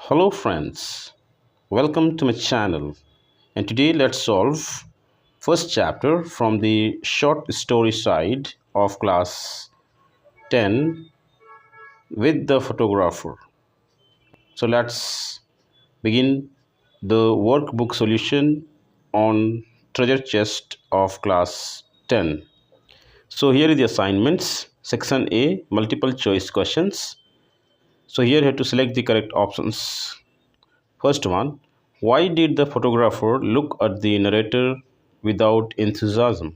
Hello friends, welcome to my channel, and today let's solve first chapter from the short story side of class 10 with the photographer. So let's begin the workbook solution on treasure chest of class 10. So here is the assignments. Section A, multiple choice questions. So here you have to select the correct options. First one, why did the photographer look at the narrator without enthusiasm?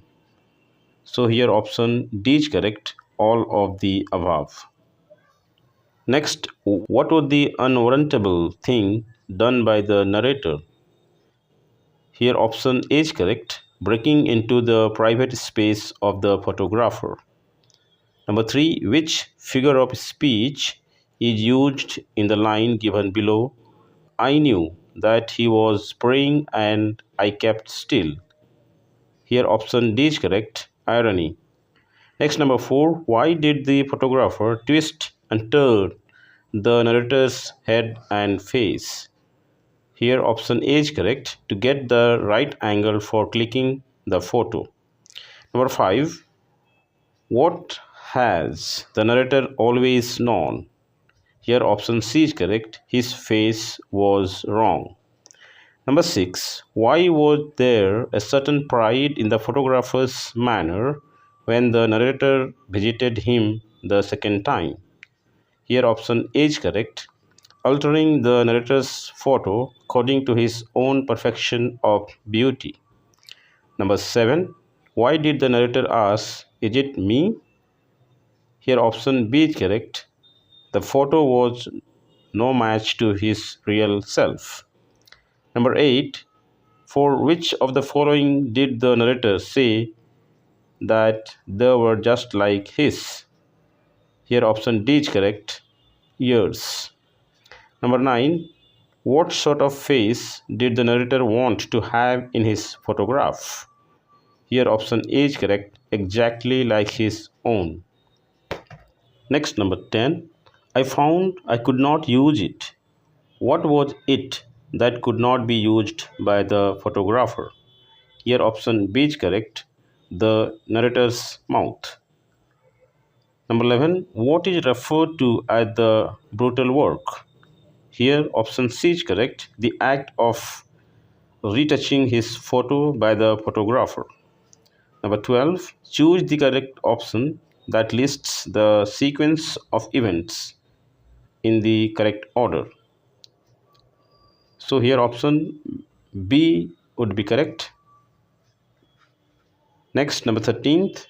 So here option D is correct, all of the above. Next, what was the unwarrantable thing done by the narrator? Here option A is correct, breaking into the private space of the photographer. Number 3, which figure of speech is used in the line given below? I knew that he was praying and I kept still. Here option D is correct, irony. Next, number 4, why did the photographer twist and turn the narrator's head and face? Here option A is correct, to get the right angle for clicking the photo. Number 5, what has the narrator always known? Here option C is correct, his face was wrong. Number 6, why was there a certain pride in the photographer's manner when the narrator visited him the second time? Here option A is correct, altering the narrator's photo according to his own perfection of beauty. Number 7, why did the narrator ask, is it me? Here option B is correct, the photo was no match to his real self. Number 8, for which of the following did the narrator say that they were just like his? Here option D is correct, ears. Number 9, what sort of face did the narrator want to have in his photograph? Here option A is correct, exactly like his own. Next, number 10, I found I could not use it. What was it that could not be used by the photographer? Here option B is correct, the narrator's mouth. Number 11, what is referred to as the brutal work? Here option C is correct, the act of retouching his photo by the photographer. Number 12, choose the correct option that lists the sequence of events in the correct order. So here option B would be correct. Next, number 13th,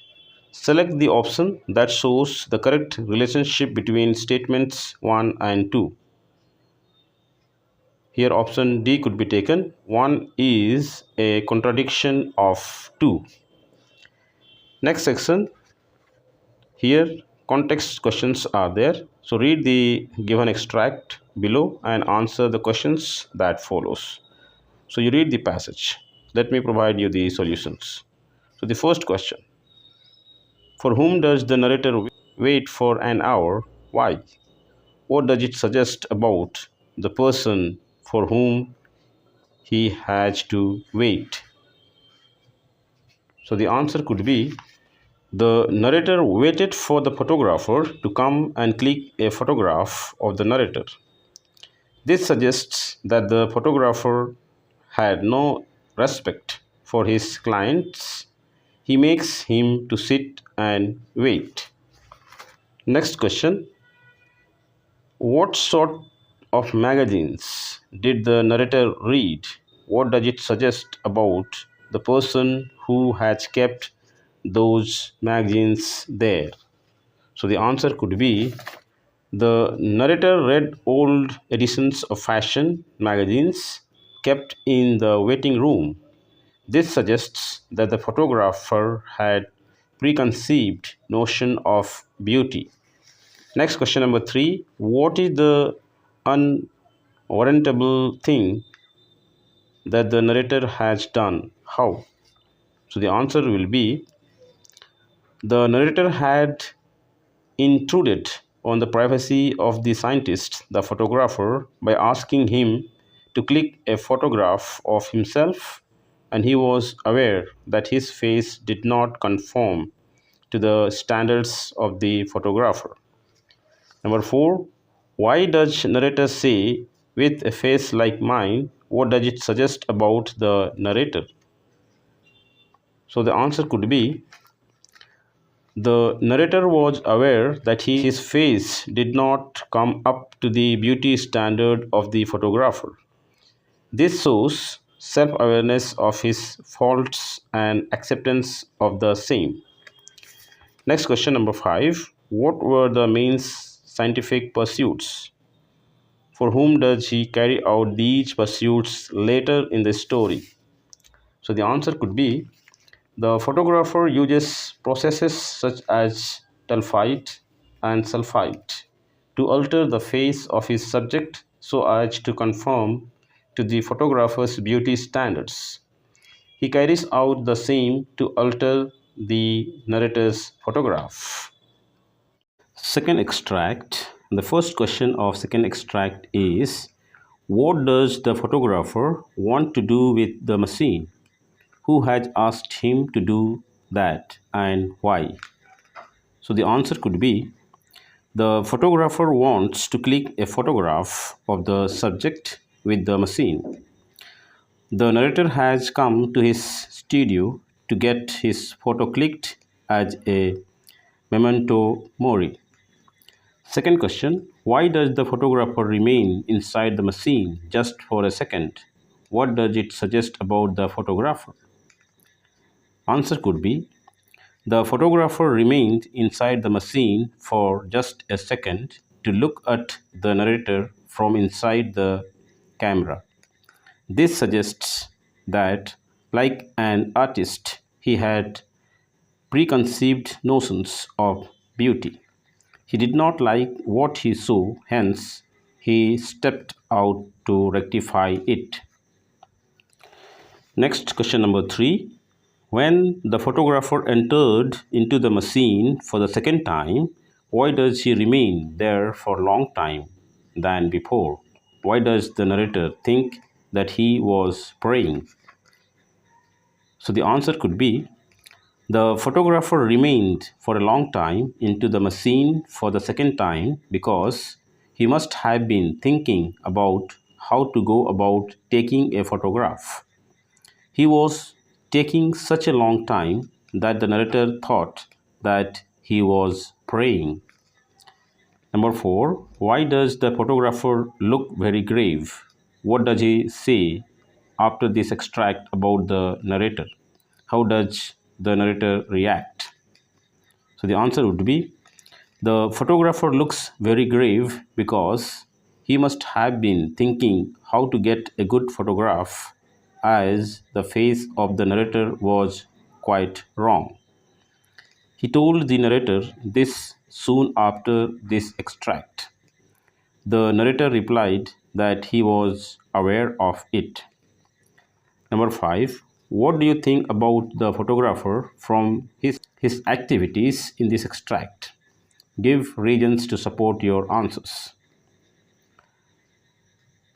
select the option that shows the correct relationship between statements 1 and 2. Here option D could be taken. 1 is a contradiction of 2. Next section, here context questions are there. So read the given extract below and answer the questions that follows. So you read the passage. Let me provide you the solutions. So the first question, for whom does the narrator wait for an hour? Why? What does it suggest about the person for whom he has to wait? So the answer could be, the narrator waited for the photographer to come and click a photograph of the narrator. This suggests that the photographer had no respect for his clients. He makes him to sit and wait. Next question, what sort of magazines did the narrator read? What does it suggest about the person who has kept those magazines there? So the answer could be, the narrator read old editions of fashion magazines kept in the waiting room. This suggests that the photographer had preconceived notion of beauty. Next, question number 3, what is the unwarrantable thing that the narrator has done? How? So the answer will be, the narrator had intruded on the privacy of the scientist, the photographer, by asking him to click a photograph of himself, and he was aware that his face did not conform to the standards of the photographer. Number 4, why does narrator say, with a face like mine? What does it suggest about the narrator? So the answer could be, the narrator was aware that his face did not come up to the beauty standard of the photographer. This shows self-awareness of his faults and acceptance of the same. Next question, number 5. What were the main scientific pursuits? For whom does he carry out these pursuits later in the story? So the answer could be, the photographer uses processes such as tulfite and sulfite to alter the face of his subject so as to conform to the photographer's beauty standards. He carries out the same to alter the narrator's photograph. Second extract. The first question of second extract is, what does the photographer want to do with the machine? Who has asked him to do that and why? So the answer could be, the photographer wants to click a photograph of the subject with the machine. The narrator has come to his studio to get his photo clicked as a memento mori. Second question, why does the photographer remain inside the machine just for a second? What does it suggest about the photographer? Answer could be, the photographer remained inside the machine for just a second to look at the narrator from inside the camera. This suggests that, like an artist, he had preconceived notions of beauty. He did not like what he saw, hence, he stepped out to rectify it. Next, question number 3. When the photographer entered into the machine for the second time, why does he remain there for a long time than before? Why does the narrator think that he was praying? So the answer could be, the photographer remained for a long time into the machine for the second time because he must have been thinking about how to go about taking a photograph. He was taking such a long time that the narrator thought that he was praying. Number 4, why does the photographer look very grave? What does he say after this extract about the narrator? How does the narrator react? So the answer would be, the photographer looks very grave because he must have been thinking how to get a good photograph, as the face of the narrator was quite wrong. He told the narrator this soon after this extract. The narrator replied that he was aware of it. Number 5. What do you think about the photographer from his activities in this extract? Give reasons to support your answers.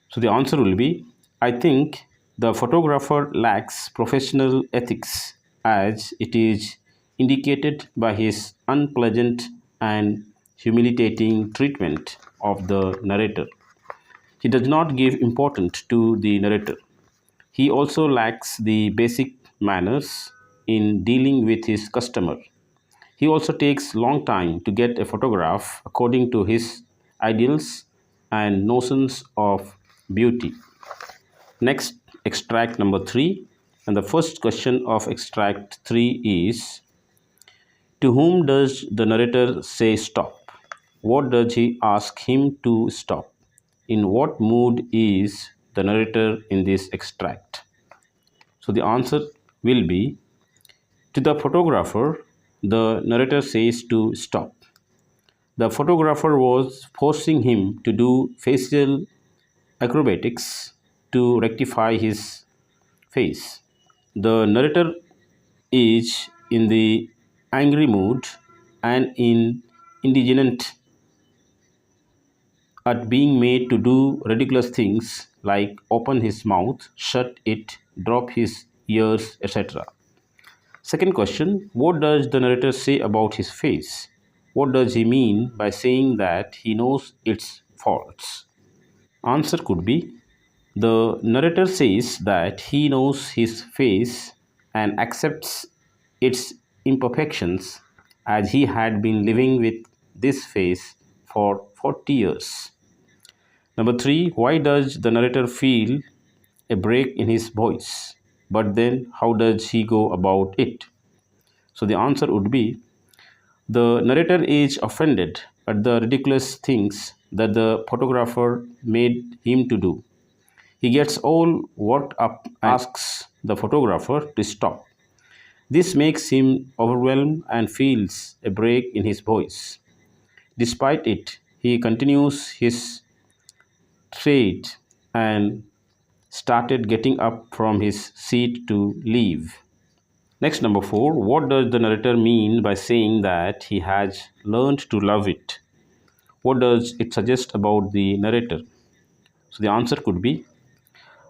So the answer will be, I think the photographer lacks professional ethics, as it is indicated by his unpleasant and humiliating treatment of the narrator. He does not give importance to the narrator. He also lacks the basic manners in dealing with his customer. He also takes long time to get a photograph according to his ideals and notions of beauty. Next, extract number 3. And the first question of extract 3 is, to whom does the narrator say stop? What does he ask him to stop? In what mood is the narrator in this extract? So the answer will be, to the photographer, the narrator says to stop. The photographer was forcing him to do facial acrobatics to rectify his face. The narrator is in the angry mood and in indignant at being made to do ridiculous things like open his mouth, shut it, drop his ears, etc. Second question, what does the narrator say about his face? What does he mean by saying that he knows its faults? Answer could be, the narrator says that he knows his face and accepts its imperfections as he had been living with this face for 40 years. Number three, why does the narrator feel a break in his voice? But then, how does he go about it? So, the answer would be, the narrator is offended at the ridiculous things that the photographer made him to do. He gets all worked up and asks the photographer to stop. This makes him overwhelmed and feels a break in his voice. Despite it, he continues his trade and started getting up from his seat to leave. Next, number four, what does the narrator mean by saying that he has learned to love it? What does it suggest about the narrator? So, the answer could be,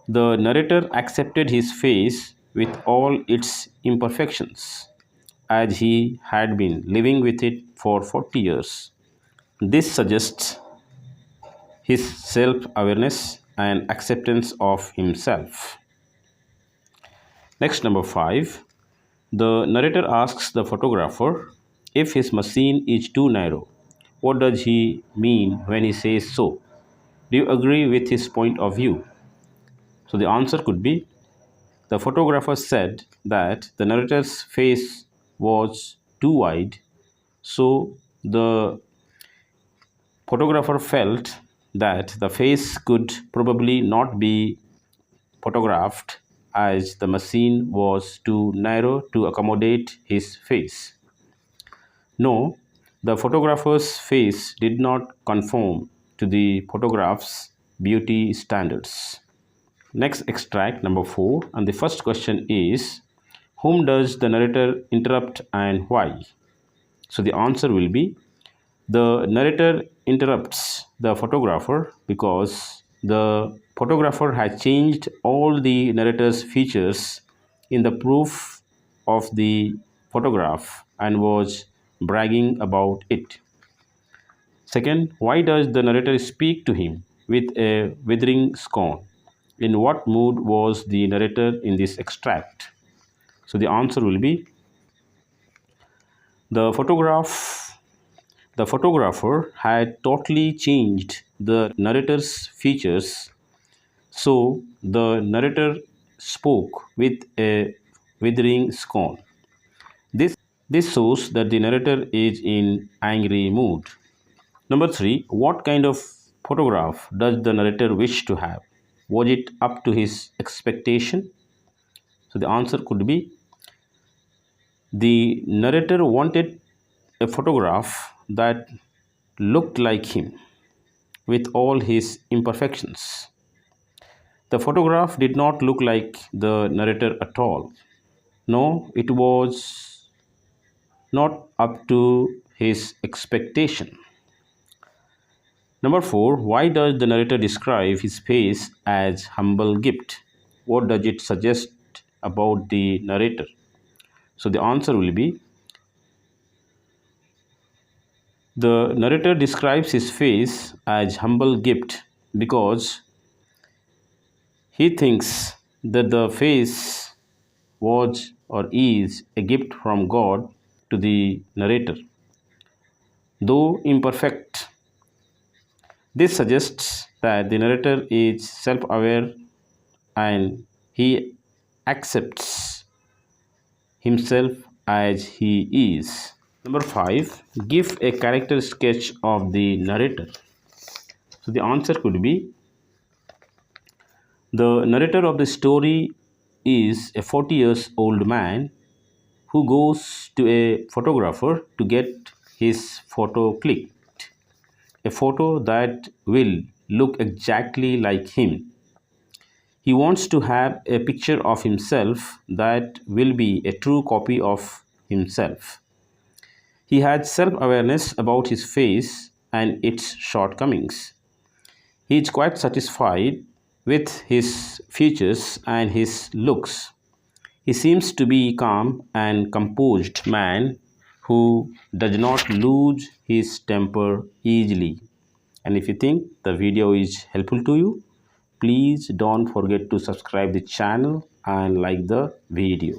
the narrator accepted his face with all its imperfections, as he had been living with it for 40 years. This suggests his self awareness and acceptance of himself. Next, number five, the narrator asks the photographer if his machine is too narrow. What does he mean when he says so? Do you agree with his point of view? So, the answer could be, the photographer said that the narrator's face was too wide, so the photographer felt that the face could probably not be photographed as the machine was too narrow to accommodate his face. No, the photographer's face did not conform to the photograph's beauty standards. Next extract, number four, and the first question is, whom does the narrator interrupt and why? So the answer will be, the narrator interrupts the photographer because the photographer has changed all the narrator's features in the proof of the photograph and was bragging about it. Second, why does the narrator speak to him with a withering scorn? In what mood was the narrator in this extract? So the answer will be, the photographer had totally changed the narrator's features, so the narrator spoke with a withering scorn. This shows that the narrator is in angry mood. Number three, what kind of photograph does the narrator wish to have? Was it up to his expectation? So the answer could be, the narrator wanted a photograph that looked like him with all his imperfections. The photograph did not look like the narrator at all. No, it was not up to his expectation. Number four, why does the narrator describe his face as humble gift? What does it suggest about the narrator? So the answer will be, the narrator describes his face as humble gift because he thinks that the face was or is a gift from God to the narrator. Though imperfect, this suggests that the narrator is self aware and he accepts himself as he is. Number five, give a character sketch of the narrator. So the answer could be, the narrator of the story is a 40 years old man who goes to a photographer to get his photo clicked, a photo that will look exactly like him. He wants to have a picture of himself that will be a true copy of himself. He had self awareness about his face and its shortcomings. He is quite satisfied with his features and his looks. He seems to be a calm and composed man who does not lose his temper easily. And if you think the video is helpful to you, please don't forget to subscribe the channel and like the video.